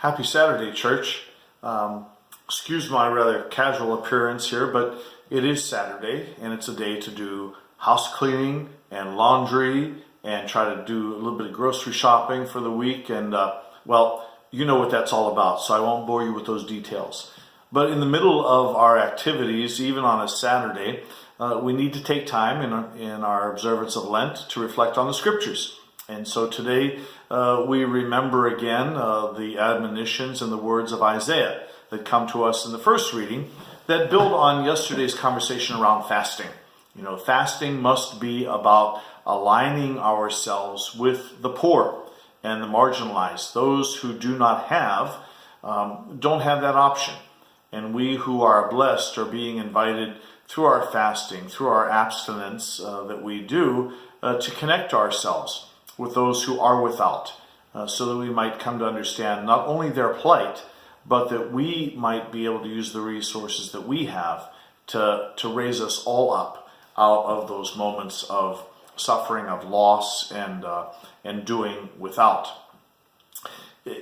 Happy Saturday, church. Excuse my rather casual appearance here, but it is Saturday and it's a day to do house cleaning and laundry and try to do a little bit of grocery shopping for the week. And well, you know what that's all about, so I won't bore you with those details. But in the middle of our activities, even on a Saturday, we need to take time in our observance of Lent to reflect on the scriptures. And so today we remember again the admonitions and the words of Isaiah that come to us in the first reading that build on yesterday's conversation around fasting. You know, fasting must be about aligning ourselves with the poor and the marginalized, those who do not have, don't have that option. And we who are blessed are being invited through our fasting, through our abstinence that we do, to connect ourselves with those who are without, so that we might come to understand not only their plight, but that we might be able to use the resources that we have to raise us all up out of those moments of suffering, of loss, and doing without.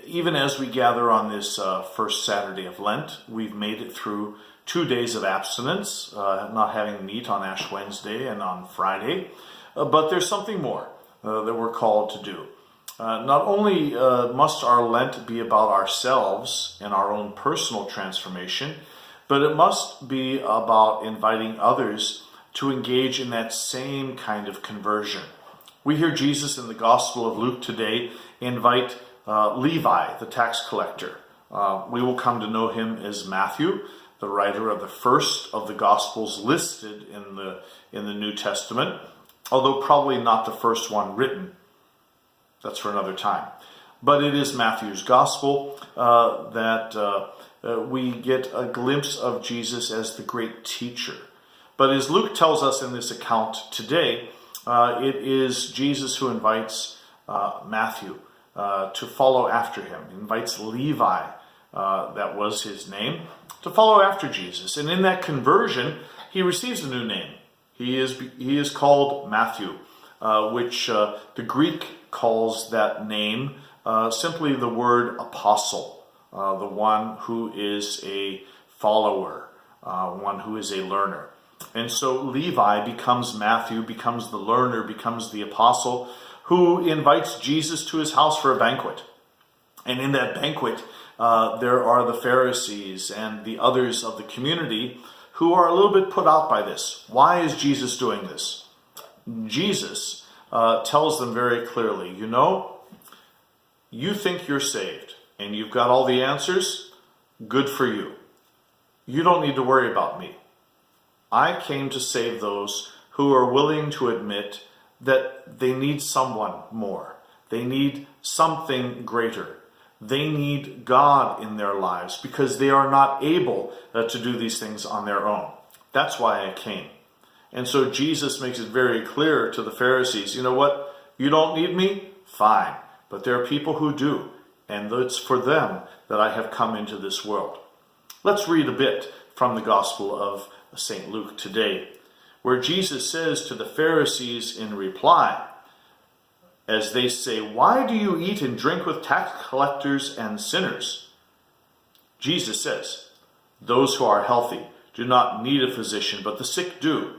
Even as we gather on this first Saturday of Lent, we've made it through 2 days of abstinence, not having meat on Ash Wednesday and on Friday, but there's something more that we're called to do. Not only must our Lent be about ourselves and our own personal transformation, but it must be about inviting others to engage in that same kind of conversion. We hear Jesus in the Gospel of Luke today invite Levi, the tax collector. We will come to know him as Matthew, the writer of the first of the Gospels listed in the New Testament, although probably not the first one written. That's for another time. But it is Matthew's Gospel that we get a glimpse of Jesus as the great teacher. But as Luke tells us in this account today, it is Jesus who invites Matthew to follow after him. He invites Levi, that was his name, to follow after Jesus. And in that conversion, he receives a new name. He is called Matthew, which the Greek calls that name simply the word apostle, the one who is a follower, one who is a learner. And so Levi becomes Matthew, becomes the learner, becomes the apostle, who invites Jesus to his house for a banquet. And in that banquet, there are the Pharisees and the others of the community who are a little bit put out by this. Why is Jesus doing this? Jesus tells them very clearly, you know, you think you're saved and you've got all the answers. Good for you. You don't need to worry about me. I came to save those who are willing to admit that they need someone more. They need something greater. They need God in their lives because they are not able to do these things on their own. That's why I came. And so Jesus makes it very clear to the Pharisees, you know what? You don't need me? Fine. But there are people who do. And it's for them that I have come into this world. Let's read a bit from the Gospel of St. Luke today, where Jesus says to the Pharisees in reply, as they say, why do you eat and drink with tax collectors and sinners? Jesus says, those who are healthy do not need a physician, but the sick do.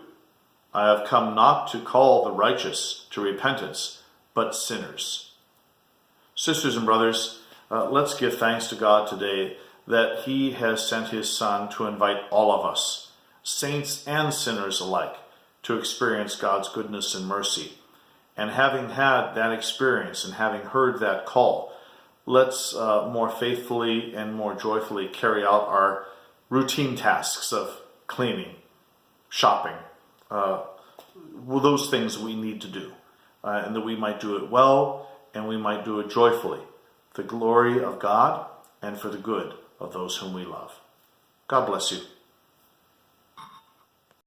I have come not to call the righteous to repentance, but sinners. Sisters and brothers, let's give thanks to God today that he has sent his Son to invite all of us, saints and sinners alike, to experience God's goodness and mercy. And having had that experience and having heard that call, let's more faithfully and more joyfully carry out our routine tasks of cleaning, shopping, those things we need to do, and that we might do it well and we might do it joyfully, for the glory of God and for the good of those whom we love. God bless you.